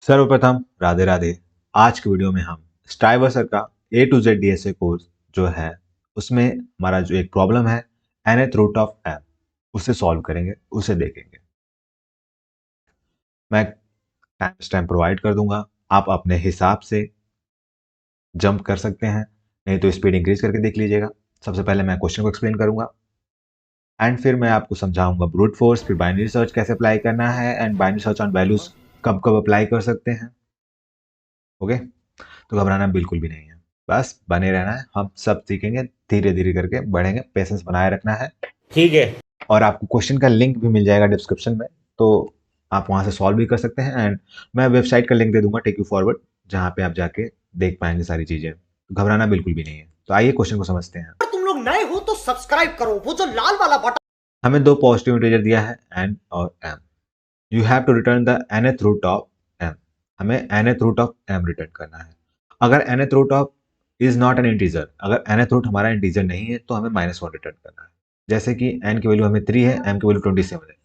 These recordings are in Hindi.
सर्वप्रथम राधे राधे। आज के वीडियो में हम स्ट्राइवर सर का A to Z DSA course जो है उसमें हमारा जो एक प्रॉब्लम है nth रूट ऑफ m उसे सॉल्व करेंगे, उसे देखेंगे। मैं टाइम स्टैम्प प्रोवाइड कर दूंगा, आप अपने हिसाब से जंप कर सकते हैं, नहीं तो स्पीड इंक्रीज करके देख लीजिएगा। सबसे पहले मैं क्वेश्चन को एक्सप्लेन करूंगा एंड फिर मैं आपको समझाऊंगा ब्रूट फोर्स, फिर बाइनरी सर्च कैसे अप्लाई करना है and binary search on values कब कब अप्लाई कर सकते हैं। ओके, तो घबराना बिल्कुल भी नहीं है, बस बने रहना है। हम सब सीखेंगे, धीरे धीरे करके बढ़ेंगे, पेशेंस बनाए रखना है। ठीक है। और आपको क्वेश्चन का लिंक भी मिल जाएगा डिस्क्रिप्शन में, तो आप वहां से सॉल्व भी कर सकते हैं एंड मैं वेबसाइट का लिंक दे दूंगा टेक यू फॉरवर्ड, जहाँ पे आप जाके देख पाएंगे सारी चीजें। तो घबराना बिल्कुल भी नहीं है। तो आइए क्वेश्चन को समझते हैं। अगर तुम लोग नए हो तो सब्सक्राइब करो, वो जो लाल वाला बटन। हमें दो पॉजिटिव इंटीजर दिया है n और m। You have to return the nth root of m। हमें nth root of m return करना है। अगर nth root of is not an integer, अगर nth रूट हमारा इंटीजर नहीं है तो हमें -1 रिटर्न करना है। जैसे कि n की वैल्यू हमें 3 है, m की वैल्यू 27 है,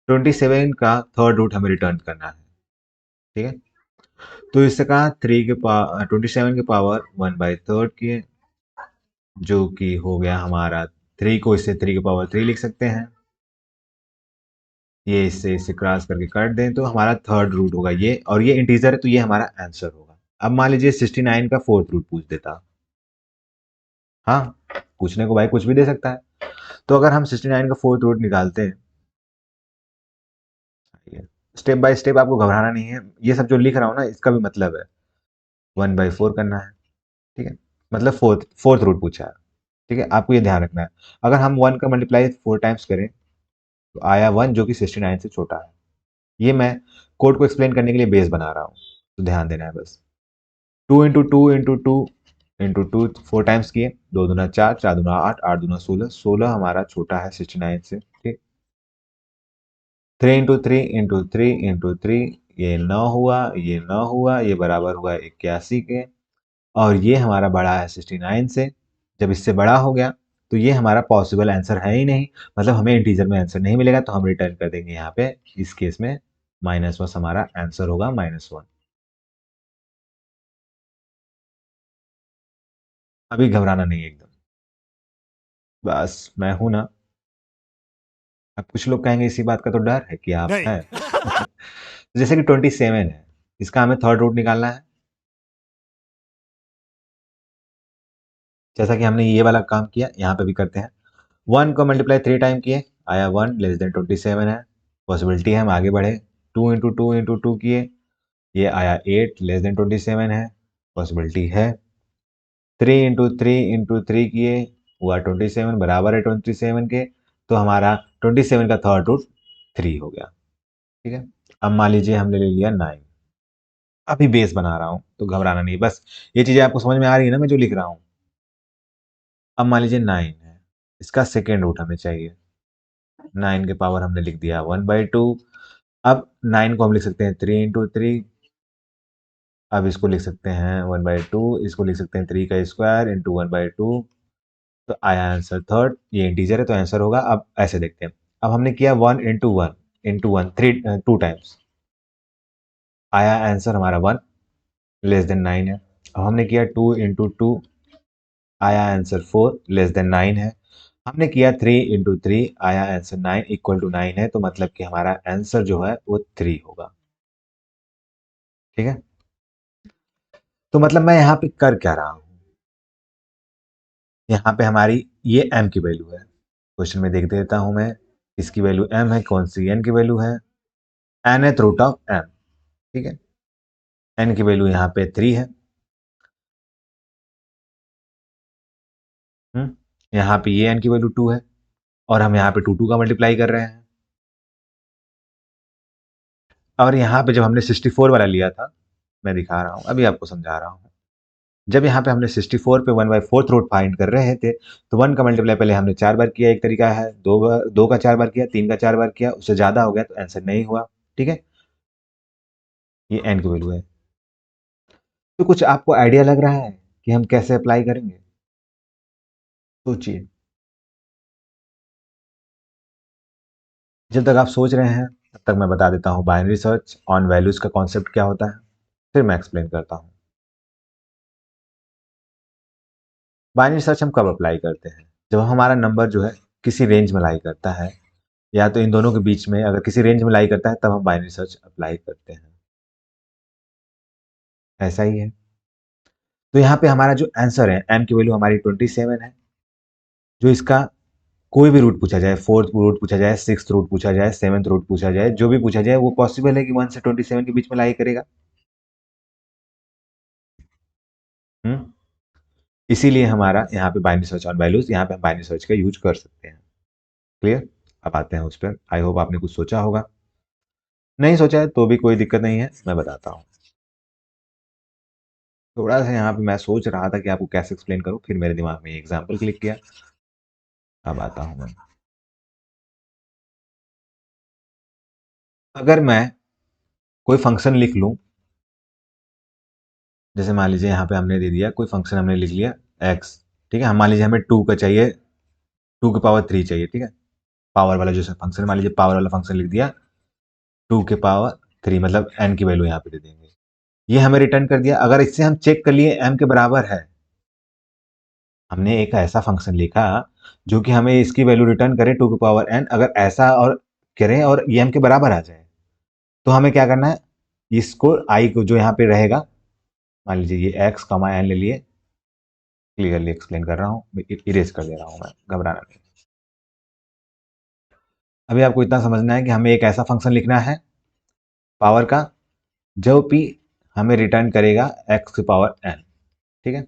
27 का थर्ड रूट हमें रिटर्न करना है। ठीक है, तो इससे कहा 27 के पावर 1/3 की, जो कि हो गया हमारा 3 को इससे 3 के पावर 3 लिख सकते हैं। ये इससे क्रॉस करके काट दें तो हमारा थर्ड रूट होगा ये, और ये इंटीजर है तो ये हमारा आंसर होगा। अब मान लीजिए 69 का फोर्थ रूट पूछ देता। हाँ, पूछने को भाई कुछ भी दे सकता है। तो अगर हम 69 का फोर्थ रूट निकालते हैं, स्टेप बाय स्टेप, आपको घबराना नहीं है। ये सब जो लिख रहा हूँ ना, इसका भी मतलब है 1/4 करना है। ठीक है, मतलब फोर्थ रूट पूछा है। ठीक है, आपको ये ध्यान रखना है। अगर हम 1 का मल्टीप्लाई 4 टाइम्स करें तो आया 1, जो कि 69 से छोटा है। ये मैं कोड को एक्सप्लेन करने के लिए बेस बना रहा हूँ, तो ध्यान देना है बस। 2 इंटू 2 4 टाइम्स किए, 2 दूना 4, 4 दूना 8, 8 दूना 16, 16 हमारा छोटा है 69 से। ठीक, 3 इंटू 3 ये 9 हुआ, ये 9 हुआ, ये बराबर हुआ 81 के, और ये हमारा बड़ा है 69 से। जब इससे बड़ा हो गया तो ये हमारा पॉसिबल आंसर है ही नहीं, मतलब हमें इंटीजर में आंसर नहीं मिलेगा, तो हम रिटर्न कर देंगे यहाँ पे। इस केस में -1 हमारा आंसर होगा, -1। अभी घबराना नहीं है एकदम, बस मैं हूं ना। अब कुछ लोग कहेंगे इसी बात का तो डर है कि आप नहीं। हैं। जैसे कि 27 है, इसका हमें थर्ड रूट निकालना है। जैसा कि हमने ये वाला काम किया, यहाँ पे भी करते हैं। 1 को मल्टीप्लाई 3 टाइम किए, आया 1 लेस देन 27 है, पॉसिबिलिटी है हम आगे बढ़े। 2 इंटू 2 किए, ये आया 8 लेस देन 27 है, पॉसिबिलिटी है। 3 इंटू 3 किए, हुआ 27, बराबर है 27 के, तो हमारा 27 का थर्ड रूट 3 हो गया। ठीक है, अब मान लीजिए हमने ले लिया 9। अभी बेस बना रहा हूँ तो घबराना नहीं, बस ये चीजें आपको समझ में आ रही है ना मैं जो लिख रहा हूँ। अब मान लीजिए 9 है, इसका सेकेंड रूट हमें चाहिए। 9 के पावर हमने लिख दिया 1/2। अब 9 को हम लिख सकते हैं 3 इंटू 3। अब इसको लिख सकते हैं 1/2, इसको लिख सकते हैं 3 का स्क्वायर इंटू 1/2। तो आया आंसर थर्ड, ये इंटीजर है तो आंसर होगा। अब ऐसे देखते हैं, अब हमने किया 1 इंटू 1 3 2 टाइम्स, आया आंसर हमारा 1 लेस देन 9 है। अब हमने किया 2 इंटू 2, आया आंसर 4 लेस देन 9 है। हमने किया 3 इंटू 3, आया आंसर 9 इक्वल टू 9 है, तो मतलब कि हमारा आंसर जो है वो 3 होगा। ठीक है, तो मतलब मैं यहाँ पे कर क्या रहा हूँ, यहाँ पे हमारी ये m की वैल्यू है। क्वेश्चन में देख देता हूँ मैं, इसकी वैल्यू m है, कौन सी n की वैल्यू है, nth रूट ऑफ m। ठीक है, n की वैल्यू यहाँ पे 3 है। यहाँ पे ये n की वैल्यू 2 है, और हम यहाँ पे 2 का मल्टीप्लाई कर रहे हैं। और यहाँ पे जब हमने 64 वाला लिया था, मैं दिखा रहा हूँ अभी आपको समझा रहा हूँ। जब यहाँ पे हमने 64 पे 1/4 रूट फाइंड कर रहे थे, तो 1 का मल्टीप्लाई पहले हमने 4 बार किया, एक तरीका है। 2 का 4 बार किया, 3 का 4 बार किया, उससे ज्यादा हो गया तो आंसर नहीं हुआ। ठीक है, ये n की वैल्यू है। तो कुछ आपको आइडिया लग रहा है कि हम कैसे अप्लाई करेंगे? सोचिए। जब तक आप सोच रहे हैं तब तक मैं बता देता हूँ बाइनरी सर्च ऑन वैल्यूज का कॉन्सेप्ट क्या होता है, फिर मैं एक्सप्लेन करता हूँ। बाइनरी सर्च हम कब अप्लाई करते हैं, जब हमारा नंबर जो है किसी रेंज में लाई करता है, या तो इन दोनों के बीच में अगर किसी रेंज में लाई करता है तब हम बाइनरी सर्च अप्लाई करते हैं। ऐसा ही है। तो यहाँ पे हमारा जो आंसर है m की वैल्यू हमारी 27 है। जो इसका कोई भी रूट पूछा जाए, फोर्थ रूट पूछा जाए, सिक्स्थ रूट पूछा जाए, सेवंथ रूट पूछा जाए, जो भी पूछा जाए वो पॉसिबल है कि 1 से 27 के बीच में लाई करेगा। हम्म इसीलिए हमारा यहाँ पे बाइनरी सर्च ऑन वैल्यूज, यहाँ पे हम बाइनरी सर्च का यूज कर सकते हैं। क्लियर? अब आते हैं उस पर। आई होप आपने कुछ सोचा होगा, नहीं सोचा है तो भी कोई दिक्कत नहीं है, मैं बताता हूँ। थोड़ा सा यहाँ पे मैं सोच रहा था कि आपको कैसे एक्सप्लेन करूँ, फिर मेरे दिमाग में एग्जाम्पल क्लिक किया। अब आता हूँ मैं। अगर मैं कोई फंक्शन लिख लूँ, जैसे मान लीजिए यहाँ पे हमने दे दिया कोई फंक्शन, हमने लिख लिया x, ठीक है। हम मान लीजिए हमें 2 का चाहिए, 2 की पावर 3 चाहिए, ठीक है। पावर वाला जो फंक्शन, मान लीजिए पावर वाला फंक्शन लिख दिया 2 के पावर 3, मतलब n की वैल्यू यहाँ पे दे देंगे। ये हमें रिटर्न कर दिया। अगर इससे हम चेक कर लिए m के बराबर है, हमने एक ऐसा फंक्शन लिखा जो कि हमें इसकी वैल्यू रिटर्न करे 2 की पावर n, अगर ऐसा और करें और ये m के बराबर आ जाए, तो हमें क्या करना है, इसको i को जो यहाँ पे रहेगा, मान लीजिए ये x कमा n ले लिए, क्लियरली एक्सप्लेन कर रहा हूँ, इरेज कर दे रहा हूँ मैं, घबराना नहीं। अभी आपको इतना समझना है कि हमें एक ऐसा फंक्शन लिखना है पावर का जो भी हमें रिटर्न करेगा x की पावर n, ठीक है।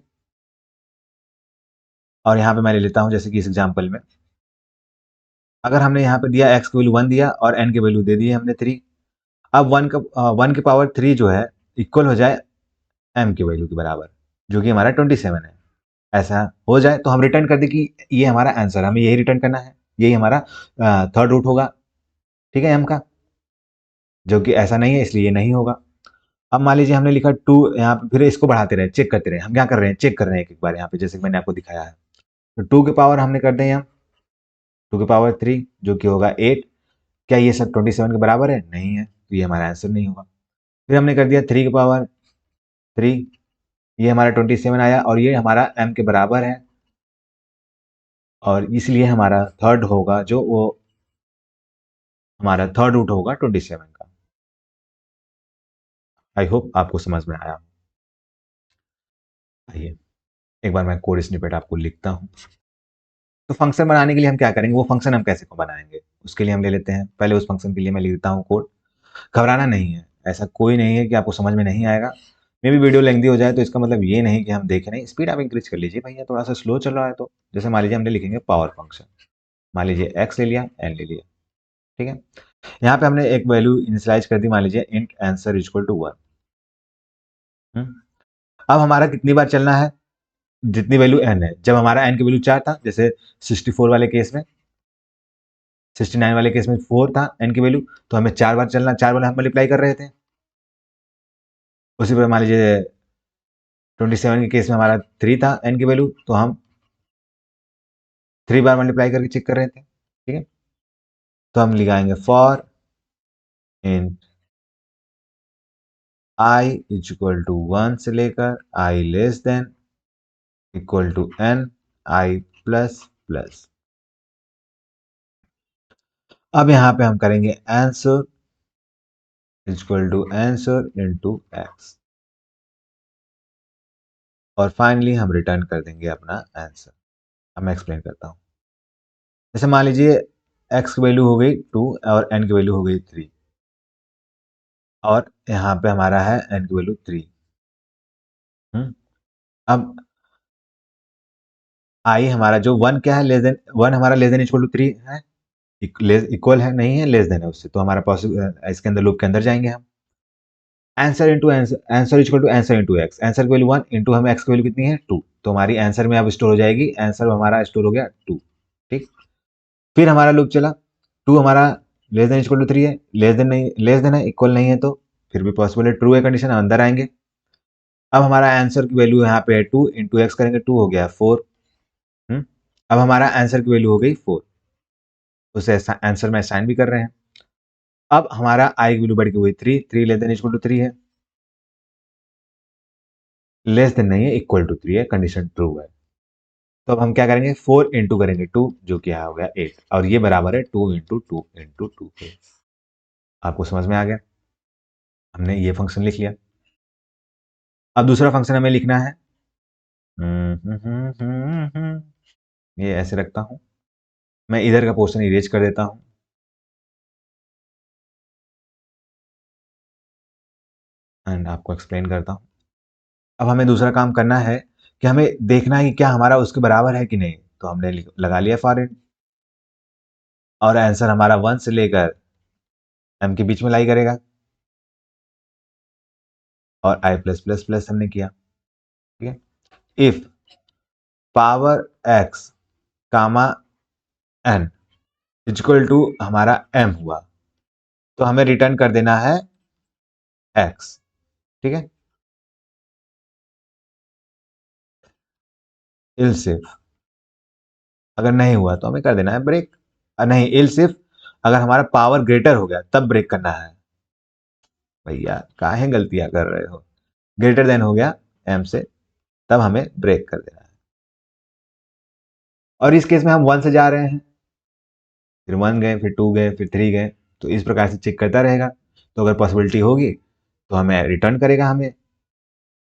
और यहाँ पे मैं ले लेता हूँ जैसे कि इस एग्जाम्पल में, अगर हमने यहाँ पे दिया x की वैल्यू 1 दिया और n की वैल्यू दे दी हमने 3। अब 1 की पावर 3 जो है इक्वल हो जाए m की वैल्यू के बराबर, जो कि हमारा 27 है। ऐसा हो जाए तो हम रिटर्न कर दें कि ये हमारा आंसर, हमें यही रिटर्न करना है, यही हमारा थर्ड रूट होगा, ठीक है, m का, जो कि ऐसा नहीं है इसलिए ये नहीं होगा। अब मान लीजिए हमने लिखा 2, यहाँ पे फिर इसको बढ़ाते रहे, चेक करते रहे। हम क्या कर रहे हैं, चेक कर रहे हैं एक एक बार यहाँ पे, जैसे कि मैंने आपको दिखाया है। तो 2 के पावर हमने कर दें हम 2 के पावर 3, जो कि होगा 8। क्या ये सब 27 के बराबर है? नहीं है, तो ये हमारा आंसर नहीं होगा। फिर हमने कर दिया 3 के पावर 3, ये हमारा 27 आया और ये हमारा m के बराबर है, और इसलिए हमारा थर्ड होगा, जो वो हमारा थर्ड रूट होगा 27 का। आई होप आपको समझ में आया। आइए एक बार मैं कोड स्निपेट आपको लिखता हूँ। तो फंक्शन बनाने के लिए हम क्या करेंगे, वो फंक्शन हम कैसे को बनाएंगे, उसके लिए हम ले लेते हैं पहले उस फंक्शन के लिए मैं लिख देता हूँ कोड। घबराना नहीं है, ऐसा कोई नहीं है कि आपको समझ में नहीं आएगा। मे भी वीडियो लेंथी हो जाए तो इसका मतलब ये नहीं कि हम देखें नहीं, स्पीड आप इंक्रीज कर लीजिए भैया, थोड़ा सा स्लो चल रहा है तो। जैसे मान लीजिए हमने लिखेंगे पावर फंक्शन, मान लीजिए x ले लिया, n ले लिया, ठीक है। यहाँ पे हमने एक वैल्यू इनिशियलाइज कर दी, मान लीजिए इंट आंसर इक्वल टू 1। अब हमारा कितनी बार चलना है, जितनी वैल्यू n है। जब हमारा n की वैल्यू 4 था, जैसे 64 वाले केस में, 69 वाले केस में 4 था n की वैल्यू, तो हमें 4 बार चलना, 4 बार हम मल्टीप्लाई कर रहे थे। उसी पर मान लीजिए 27 के केस में हमारा 3 था n की वैल्यू, तो हम 3 बार मल्टीप्लाई करके चेक कर रहे थे, ठीक है। तो हम लगाएंगे for in i equal to 1 से लेकर i less than equal to n i plus plus. अब यहाँ पे हम करेंगे answer equal to answer into x, और फाइनली हम रिटर्न कर देंगे अपना आंसर। अब मैं एक्सप्लेन करता हूँ। जैसे मान लीजिए x की वैल्यू हो गई 2 और n की वैल्यू हो गई 3, और यहाँ पे हमारा है n की वैल्यू 3। अब i हमारा जो 1 क्या है, लेस देन 1, हमारा लेस देन इक्वल टू 3 है, इक्वल है नहीं है, लेस देन है उससे, तो हमारा पॉसिबल इसके अंदर लूप के अंदर जाएंगे हम। Answer into answer equal to answer into x, answer की वैल्यू 1 इंटू हमें एक्स की वैल्यू कितनी है 2, तो हमारी आंसर में अब स्टोर हो जाएगी, आंसर हमारा स्टोर हो गया 2, ठीक। फिर हमारा लूप चला, 2 हमारा लेस देन इक्वल टू 3 है, लेस देन नहीं, लेस देन है, इक्वल नहीं है, तो फिर भी पॉसिबल है, ट्रू है कंडीशन, अंदर आएंगे। अब हमारा आंसर की वैल्यू यहाँ पे है 2 इंटू एक्स करेंगे, 2 हो गया 4। अब हमारा आंसर की वैल्यू हो गई 4, उसे आंसर में असाइन भी कर रहे हैं। अब हमारा आई की वैल्यू बढ़ के हुई 3 लेस देन इक्वल टू 3 है, लेस देन नहीं है, इक्वल टू 3 है, कंडीशन ट्रू है। तो अब हम क्या करेंगे, 4 इंटू करेंगे 2, जो कि हो गया 8, और ये बराबर है 2 इंटू 2 इंटू 2 के। आपको समझ में आ गया, हमने ये फंक्शन लिख लिया। अब दूसरा फंक्शन हमें लिखना है, ये ऐसे रखता हूं, मैं इधर का पोर्शन इरेज कर देता हूं, एंड आपको एक्सप्लेन करता हूं। अब हमें दूसरा काम करना है कि हमें देखना है कि क्या हमारा उसके बराबर है कि नहीं। तो हमने लगा लिया फॉर इन, और आंसर हमारा 1 से लेकर m के बीच में लाई करेगा, और i प्लस प्लस प्लस हमने किया। ठीक है, if power x comma n equal to हमारा m हुआ, तो हमें रिटर्न कर देना है x। ठीक है, इल सिर्फ अगर नहीं हुआ तो हमें कर देना है ब्रेक, नहीं, इल सिर्फ अगर हमारा पावर ग्रेटर हो गया तब ब्रेक करना है। भैया काहे गलतियां कर रहे हो, ग्रेटर देन हो गया m से, तब हमें ब्रेक कर देना है। और इस केस में हम 1 से जा रहे हैं, फिर 1 गए, फिर 2 गए, फिर 3 गए, तो इस प्रकार से चेक करता रहेगा। तो अगर पॉसिबिलिटी होगी तो हमें रिटर्न करेगा, हमें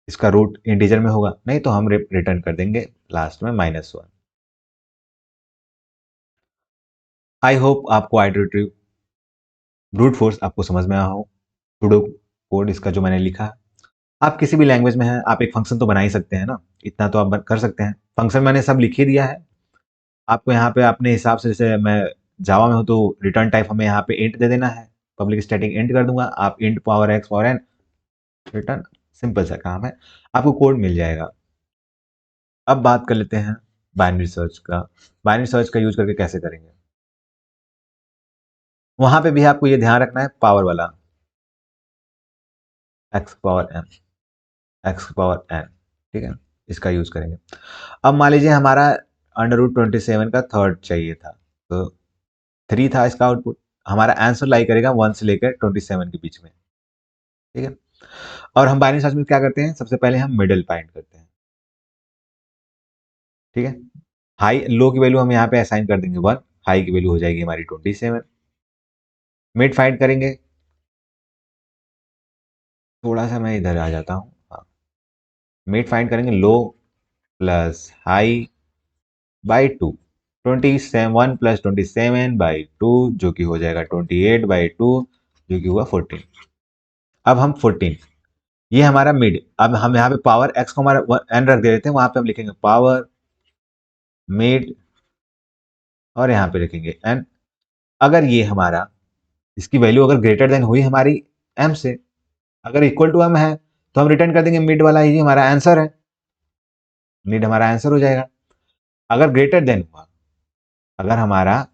इसका रूट इंटीजर में होगा, नहीं तो हम रिटर्न कर देंगे लास्ट में -1। आई होप आपको आइटरेटिव ब्रूट फोर्स आपको समझ में आया हो, सुडो कोड इसका जो मैंने लिखा है। आप किसी भी लैंग्वेज में हैं, आप एक फंक्शन तो बना ही सकते हैं ना, इतना तो आप कर सकते हैं। फंक्शन मैंने सब लिख ही दिया है आपको, यहाँ पे अपने हिसाब से, जैसे मैं जावा में हूँ तो रिटर्न टाइप हमें यहाँ पे इंट दे देना है, पब्लिक स्टैटिक इंट कर दूंगा, आप int power x power n return, simple सा काम है, आपको कोड मिल जाएगा। अब बात कर लेते हैं बाइनरी सर्च का। बाइनरी सर्च का यूज करके कैसे करेंगे, वहां पे भी आपको ये ध्यान रखना है, पावर वाला x power n, x power n, ठीक है, इसका यूज करेंगे। अब मान लीजिए हमारा √27 का थर्ड चाहिए था, तो 3 था इसका आउटपुट, हमारा आंसर लाई करेगा 1 से लेकर 27 के बीच में। ठीक है, और हम बाइनरी सर्च में क्या करते हैं, सबसे पहले हम मिडिल फाइंड करते हैं। ठीक है, हाई लो की वैल्यू हम यहाँ पे असाइन कर देंगे 1, हाई की वैल्यू हो जाएगी हमारी 27। मिड फाइंड करेंगे, थोड़ा सा मैं इधर आ जाता हूँ, हाँ, मिड फाइंड करेंगे, लो प्लस हाई बाई 2, 27 प्लस 27/2, जो कि हो जाएगा 28/2, जो कि हुआ 14। अब हम 14, ये हमारा मिड, अब हम यहाँ पे पावर एक्स को हमारा एन रख देते हैं, वहां पे हम लिखेंगे पावर मिड, और यहाँ पे लिखेंगे एन। अगर ये हमारा, इसकी वैल्यू अगर ग्रेटर देन हुई हमारी एम से, अगर इक्वल टू एम है, तो हम रिटर्न कर देंगे मिड वाला ही हमारा आंसर है, मिड हमारा आंसर हो जाएगा। अगर ग्रेटर देन हुआ, अगर हमारा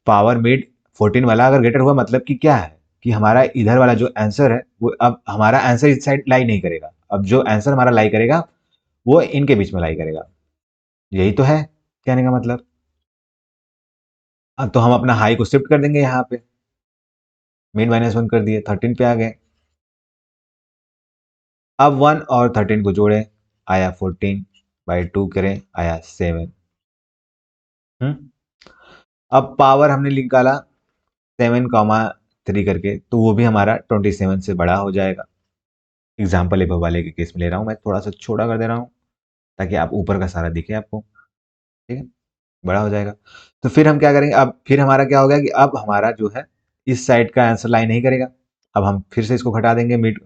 पावर मिड 14 वाला अगर ग्रेटर हुआ, मतलब कि क्या है कि हमारा इधर वाला जो आंसर है वो, अब हमारा आंसर इस साइड लाई नहीं करेगा, अब जो आंसर हमारा लाई करेगा वो इनके बीच में लाई करेगा, यही तो है कहने का मतलब। अब तो हम अपना हाई को शिफ्ट कर देंगे, यहाँ पे मिड -1 कर दिए, 13 पे आ गए। अब 1 और 13 को जोड़े, आया 14/2 करें, आया 7। अब पावर हमने निकाला 7,3 करके, तो वो भी हमारा 27 से बड़ा हो जाएगा। एग्जाम्पल एबव वाले के केस में ले रहा हूँ मैं, थोड़ा सा छोटा कर दे रहा हूँ ताकि आप ऊपर का सारा दिखे आपको। ठीक है, बड़ा हो जाएगा। तो फिर हम क्या करेंगे, अब फिर हमारा क्या हो गया कि अब हमारा जो है इस साइड का आंसर लाई नहीं करेगा, अब हम फिर से इसको घटा देंगे, मिड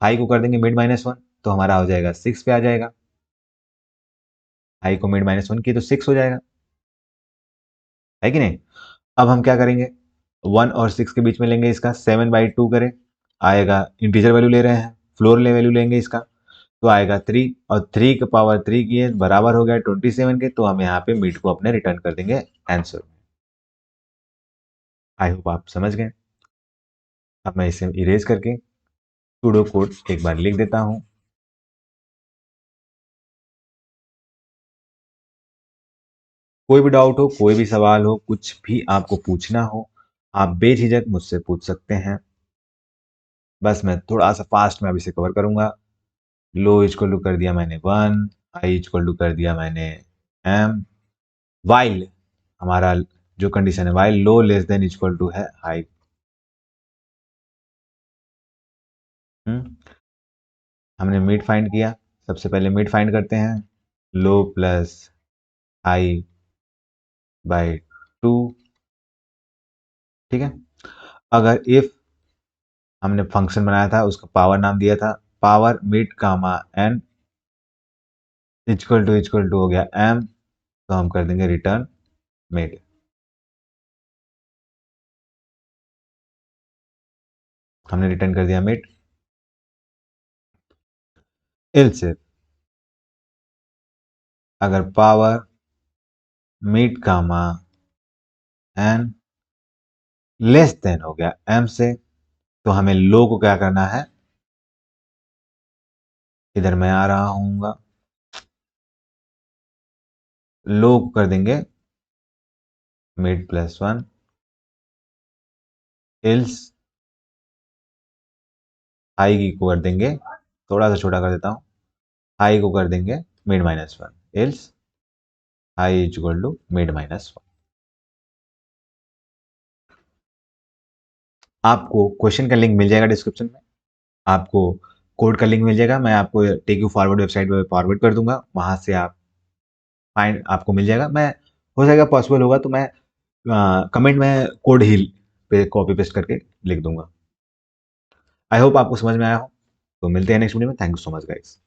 हाई को कर देंगे मिड -1, तो हमारा हो जाएगा 6 पे आ जाएगा, हाई को मिड -1 की तो 6 हो जाएगा, है कि नहीं। अब हम क्या करेंगे, 1 और 6 के बीच में लेंगे इसका 7/2 करें, आएगा, इंटीजर वैल्यू ले रहे हैं, फ्लोर ले वैल्यू लेंगे इसका, तो आएगा 3, और 3 का पावर 3 की है, बराबर हो गया 27 के, तो हम यहाँ पे मिड को अपने रिटर्न कर देंगे आंसर। आई होप आप समझ गए। अब मैं इसे इरेज करके सूडो कोड एक बार लिख देता हूँ। कोई भी डाउट हो, कोई भी सवाल हो, कुछ भी आपको पूछना हो, आप बेझिझक मुझसे पूछ सकते हैं। बस मैं थोड़ा सा फास्ट में अभी से कवर करूंगा। लो इक्वल टू कर दिया मैंने 1, आई इक्वल टू कर दिया मैंने एम, वाइल हमारा जो कंडीशन है while low less than equal to है हाई। हमने मिड फाइंड किया, सबसे पहले मिड फाइंड करते हैं, लो प्लस हाई बाय 2। ठीक है, अगर इफ हमने फंक्शन बनाया था उसका पावर नाम दिया था power mid comma n equal to हो गया एम, तो हम कर देंगे रिटर्न मिड। हमने रिटर्न कर दिया मिड। एल्स अगर power mid comma N less than हो गया एम से, तो हमें लो को क्या करना है, इधर मैं आ रहा हूँगा, लो को कर देंगे मिड प्लस 1, एल्स हाई को कर देंगे, थोड़ा सा छोटा कर देता हूँ, हाई को कर देंगे mid minus 1, else high equal to mid minus 1। आपको क्वेश्चन का लिंक मिल जाएगा डिस्क्रिप्शन में, आपको कोड का लिंक मिल जाएगा, मैं आपको टेक यू फॉरवर्ड वेबसाइट पे फॉरवर्ड कर दूंगा, वहां से आप फाइंड आपको मिल जाएगा। मैं हो जाएगा पॉसिबल होगा तो मैं कमेंट में कोड ही पे कॉपी पेस्ट करके लिख दूंगा। आई होप आपको समझ में आया हो, तो मिलते हैं नेक्स्ट वीडियो में। Thank you so much guys.